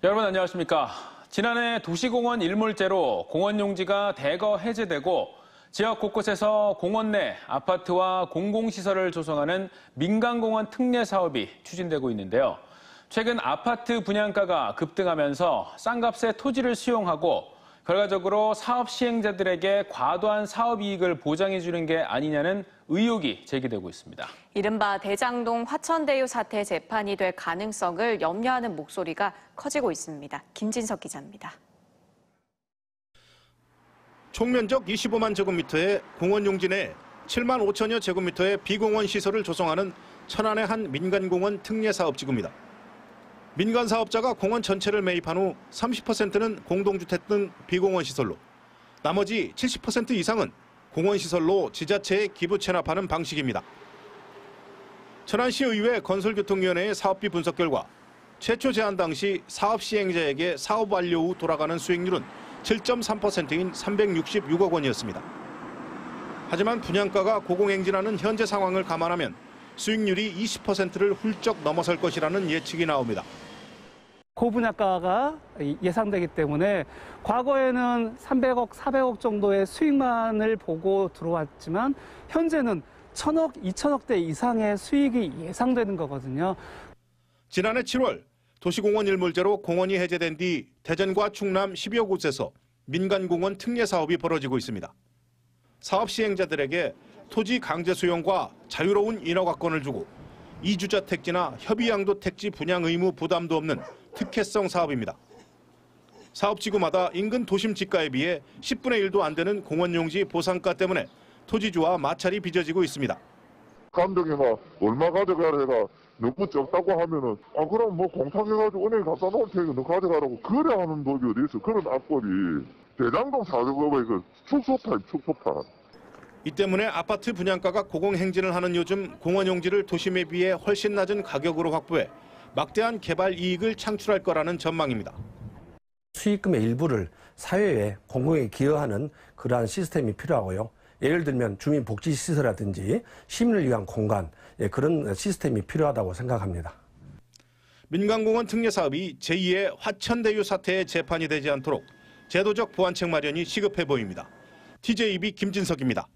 여러분 안녕하십니까. 지난해 도시공원 일몰제로 공원 용지가 대거 해제되고 지역 곳곳에서 공원 내 아파트와 공공시설을 조성하는 민간공원 특례 사업이 추진되고 있는데요. 최근 아파트 분양가가 급등하면서 싼값에 토지를 수용하고 결과적으로 사업 시행자들에게 과도한 사업 이익을 보장해 주는 게 아니냐는 의혹이 제기되고 있습니다. 이른바 대장동 화천대유 사태 재판이 될 가능성을 염려하는 목소리가 커지고 있습니다. 김진석 기자입니다. 총면적 25만 제곱미터의 공원 용지 내 7만 5천여 제곱미터의 비공원 시설을 조성하는 천안의 한 민간공원 특례 사업지구입니다. 민간 사업자가 공원 전체를 매입한 후 30%는 공동주택 등 비공원 시설로, 나머지 70% 이상은 공원 시설로 지자체에 기부 체납하는 방식입니다. 천안시의회 건설교통위원회의 사업비 분석 결과 최초 제안 당시 사업 시행자에게 사업 완료 후 돌아가는 수익률은 7.3%인 366억 원이었습니다. 하지만 분양가가 고공행진하는 현재 상황을 감안하면 수익률이 20%를 훌쩍 넘어설 것이라는 예측이 나옵니다. 고분양가가 예상되기 때문에 과거에는 300억, 400억 정도의 수익만을 보고 들어왔지만 현재는 1,000억, 2,000억대 이상의 수익이 예상되는 거거든요. 지난해 7월 도시공원 일몰제로 공원이 해제된 뒤 대전과 충남 10여 곳에서 민간공원 특례 사업이 벌어지고 있습니다. 사업 시행자들에게 토지 강제 수용과 자유로운 인허가권을 주고 이주자 택지나 협의양도 택지 분양 의무 부담도 없는 특혜성 사업입니다. 사업지구마다 인근 도심 지가에 비해 10분의 1도 안 되는 공원 용지 보상가 때문에 토지주와 마찰이 빚어지고 있습니다. 감정이 막 얼마 가져가라 해가 너무 적다고 하면은 그럼 뭐 공탁해가지고 은행에 갖다 놓을 테니까 너 가져가라고 그래 하는 법이 어디 있어. 그런 악법이 대장동 사업법의 그 축소판. 이 때문에 아파트 분양가가 고공행진을 하는 요즘 공원 용지를 도심에 비해 훨씬 낮은 가격으로 확보해 막대한 개발 이익을 창출할 거라는 전망입니다. 수익금의 일부를 사회에 공공에 기여하는 그러한 시스템이 필요하고요. 예를 들면 주민복지시설이라든지 시민을 위한 공간, 그런 시스템이 필요하다고 생각합니다. 민간공원 특례 사업이 제2의 화천대유 사태의 재판이 되지 않도록 제도적 보완책 마련이 시급해 보입니다. TJB 김진석입니다.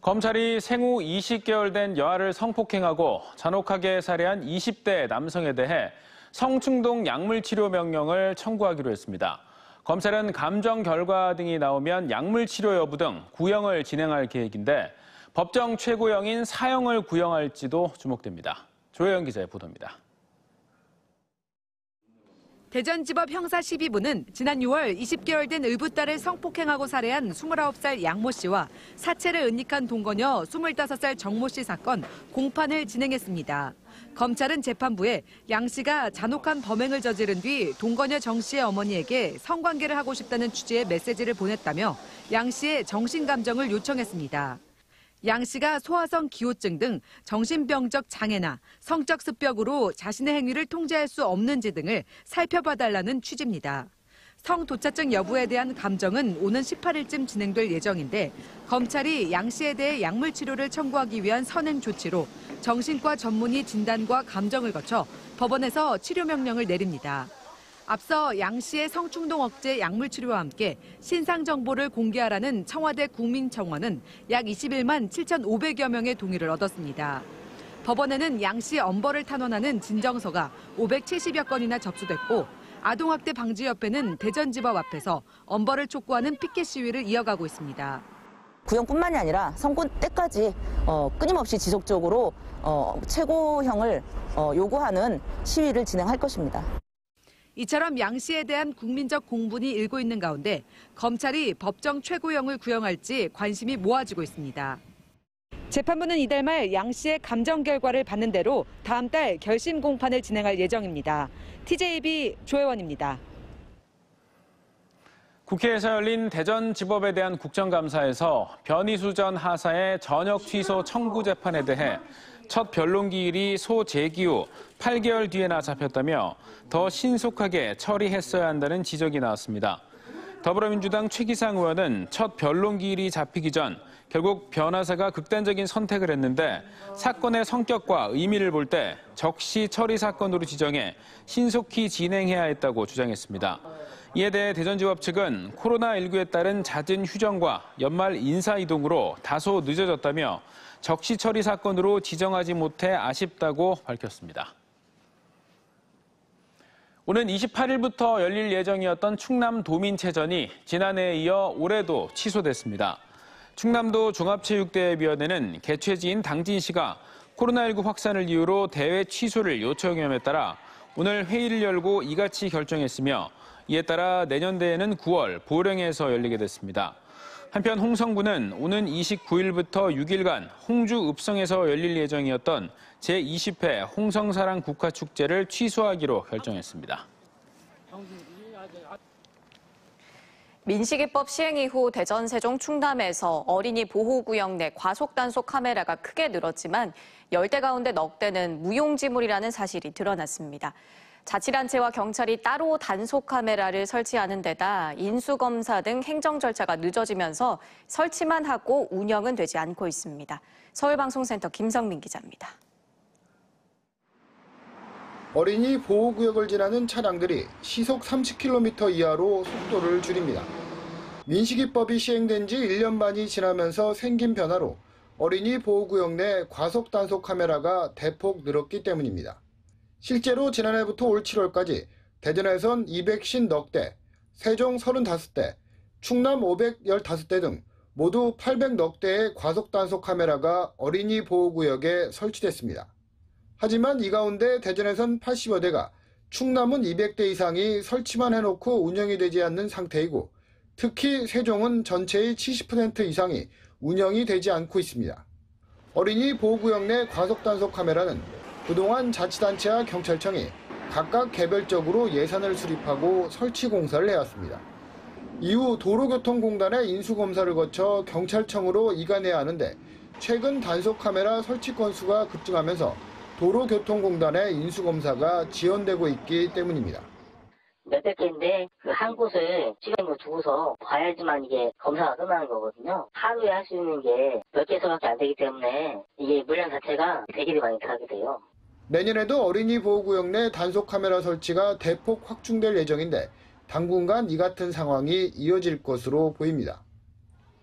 검찰이 생후 20개월 된 여아를 성폭행하고 잔혹하게 살해한 20대 남성에 대해 성충동 약물치료 명령을 청구하기로 했습니다. 검찰은 감정 결과 등이 나오면 약물치료 여부 등 구형을 진행할 계획인데 법정 최고형인 사형을 구형할지도 주목됩니다. 조혜영 기자의 보도입니다. 대전지법 형사 12부는 지난 6월 20개월 된 의붓딸을 성폭행하고 살해한 29살 양모 씨와 사체를 은닉한 동거녀 25살 정모 씨 사건 공판을 진행했습니다. 검찰은 재판부에 양 씨가 잔혹한 범행을 저지른 뒤 동거녀 정 씨의 어머니에게 성관계를 하고 싶다는 취지의 메시지를 보냈다며 양 씨의 정신감정을 요청했습니다. 양 씨가 소아성 기호증 등 정신병적 장애나 성적 습벽으로 자신의 행위를 통제할 수 없는지 등을 살펴봐달라는 취지입니다. 성도착증 여부에 대한 감정은 오는 18일쯤 진행될 예정인데 검찰이 양 씨에 대해 약물치료를 청구하기 위한 선행 조치로 정신과 전문의 진단과 감정을 거쳐 법원에서 치료 명령을 내립니다. 앞서 양 씨의 성충동 억제 약물치료와 함께 신상 정보를 공개하라는 청와대 국민청원은 약 21만 7,500여 명의 동의를 얻었습니다. 법원에는 양 씨의 엄벌을 탄원하는 진정서가 570여 건이나 접수됐고 아동학대 방지협회는 대전지법 앞에서 엄벌을 촉구하는 피켓 시위를 이어가고 있습니다. 구형뿐만이 아니라 선고 때까지 끊임없이 지속적으로 최고형을 요구하는 시위를 진행할 것입니다. 이처럼 양 씨에 대한 국민적 공분이 일고 있는 가운데 검찰이 법정 최고형을 구형할지 관심이 모아지고 있습니다. 재판부는 이달 말 양 씨의 감정 결과를 받는 대로 다음 달 결심 공판을 진행할 예정입니다. TJB 조혜원입니다. 국회에서 열린 대전지법에 대한 국정감사에서 변희수 전 하사의 전역 취소 청구 재판에 대해 첫 변론기일이 소재기 후 8개월 뒤에나 잡혔다며 더 신속하게 처리했어야 한다는 지적이 나왔습니다. 더불어민주당 최기상 의원은 첫 변론기일이 잡히기 전 결국 변호사가 극단적인 선택을 했는데 사건의 성격과 의미를 볼 때 적시 처리 사건으로 지정해 신속히 진행해야 했다고 주장했습니다. 이에 대해 대전지법 측은 코로나19에 따른 잦은 휴정과 연말 인사이동으로 다소 늦어졌다며 적시 처리 사건으로 지정하지 못해 아쉽다고 밝혔습니다. 오는 28일부터 열릴 예정이었던 충남 도민체전이 지난해에 이어 올해도 취소됐습니다. 충남도 종합체육대회위원회는 개최지인 당진시가 코로나19 확산을 이유로 대회 취소를 요청한 점에 따라 오늘 회의를 열고 이같이 결정했으며 이에 따라 내년 대회는 9월 보령에서 열리게 됐습니다. 한편 홍성구는 오는 29일부터 6일간 홍주 읍성에서 열릴 예정이었던 제20회 홍성사랑 국화축제를 취소하기로 결정했습니다. 민식이법 시행 이후 대전, 세종, 충남에서 어린이 보호구역 내 과속단속 카메라가 크게 늘었지만 10대 가운데 넉 대는 무용지물이라는 사실이 드러났습니다. 자치단체와 경찰이 따로 단속 카메라를 설치하는 데다 인수검사 등 행정 절차가 늦어지면서 설치만 하고 운영은 되지 않고 있습니다. 서울방송센터 김성민 기자입니다. 어린이 보호구역을 지나는 차량들이 시속 30km 이하로 속도를 줄입니다. 민식이법이 시행된 지 1년 반이 지나면서 생긴 변화로 어린이 보호구역 내 과속 단속 카메라가 대폭 늘었기 때문입니다. 실제로 지난해부터 올 7월까지 대전에선 250넉대, 세종 35대, 충남 515대 등 모두 800넉대의 과속 단속 카메라가 어린이 보호구역에 설치됐습니다. 하지만 이 가운데 대전에선 80여 대가, 충남은 200대 이상이 설치만 해놓고 운영이 되지 않는 상태이고 특히 세종은 전체의 70% 이상이 운영이 되지 않고 있습니다. 어린이 보호구역 내 과속 단속 카메라는 그동안 자치단체와 경찰청이 각각 개별적으로 예산을 수립하고 설치 공사를 해왔습니다. 이후 도로교통공단의 인수검사를 거쳐 경찰청으로 이관해야 하는데 최근 단속 카메라 설치 건수가 급증하면서 도로교통공단의 인수검사가 지연되고 있기 때문입니다. 몇백 개인데 그 한 곳을 시간을 두고서 봐야지만 이게 검사가 끝나는 거거든요. 하루에 할 수 있는 게 몇 개서밖에 안 되기 때문에 이게 물량 자체가 되게 많이 들어가게 돼요. 내년에도 어린이 보호구역 내 단속 카메라 설치가 대폭 확충될 예정인데 당분간 이 같은 상황이 이어질 것으로 보입니다.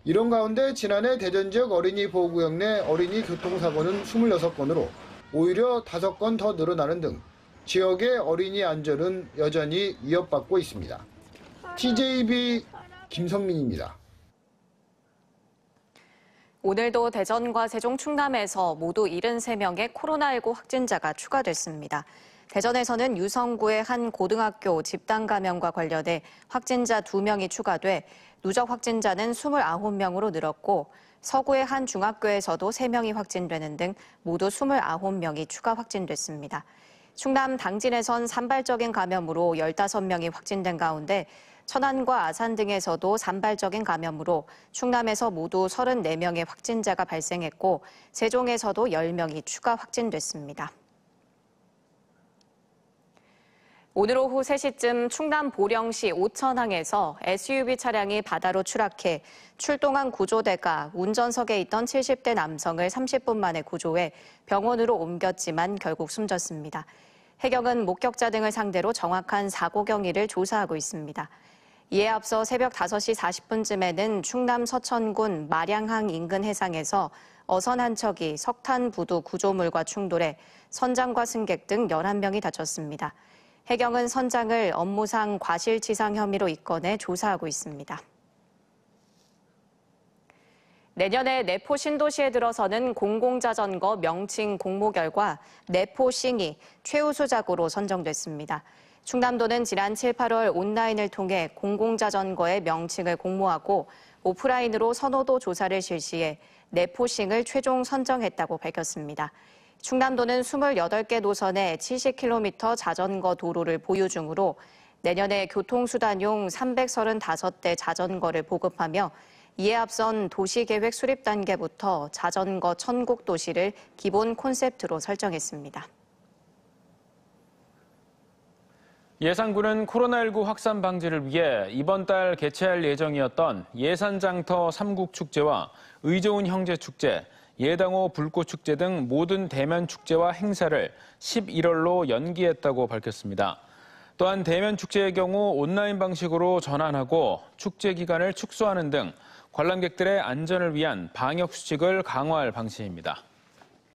이런 가운데 지난해 대전 지역 어린이 보호구역 내 어린이 교통사고는 26건으로 오히려 5건 더 늘어나는 등 지역의 어린이 안전은 여전히 위협받고 있습니다. TJB 김성민입니다. 오늘도 대전과 세종, 충남에서 모두 73명의 코로나19 확진자가 추가됐습니다. 대전에서는 유성구의 한 고등학교 집단 감염과 관련해 확진자 2명이 추가돼 누적 확진자는 29명으로 늘었고 서구의 한 중학교에서도 3명이 확진되는 등 모두 29명이 추가 확진됐습니다. 충남 당진에선 산발적인 감염으로 15명이 확진된 가운데 천안과 아산 등에서도 산발적인 감염으로 충남에서 모두 34명의 확진자가 발생했고 세종에서도 10명이 추가 확진됐습니다. 오늘 오후 3시쯤 충남 보령시 오천항에서 SUV 차량이 바다로 추락해 출동한 구조대가 운전석에 있던 70대 남성을 30분 만에 구조해 병원으로 옮겼지만 결국 숨졌습니다. 해경은 목격자 등을 상대로 정확한 사고 경위를 조사하고 있습니다. 이에 앞서 새벽 5시 40분쯤에는 충남 서천군 마량항 인근 해상에서 어선 한 척이 석탄 부두 구조물과 충돌해 선장과 승객 등 11명이 다쳤습니다. 해경은 선장을 업무상 과실치상 혐의로 입건해 조사하고 있습니다. 내년에 내포 신도시에 들어서는 공공자전거 명칭 공모 결과 내포싱이 최우수작으로 선정됐습니다. 충남도는 지난 7, 8월 온라인을 통해 공공자전거의 명칭을 공모하고 오프라인으로 선호도 조사를 실시해 내포싱을 최종 선정했다고 밝혔습니다. 충남도는 28개 노선에 70km 자전거 도로를 보유 중으로 내년에 교통수단용 335대 자전거를 보급하며 이에 앞선 도시계획 수립 단계부터 자전거 천국 도시를 기본 콘셉트로 설정했습니다. 예산군은 코로나19 확산 방지를 위해 이번 달 개최할 예정이었던 예산장터 삼국축제와 의좋은 형제축제, 예당호 불꽃축제 등 모든 대면 축제와 행사를 11월로 연기했다고 밝혔습니다. 또한 대면 축제의 경우 온라인 방식으로 전환하고 축제 기간을 축소하는 등 관람객들의 안전을 위한 방역 수칙을 강화할 방침입니다.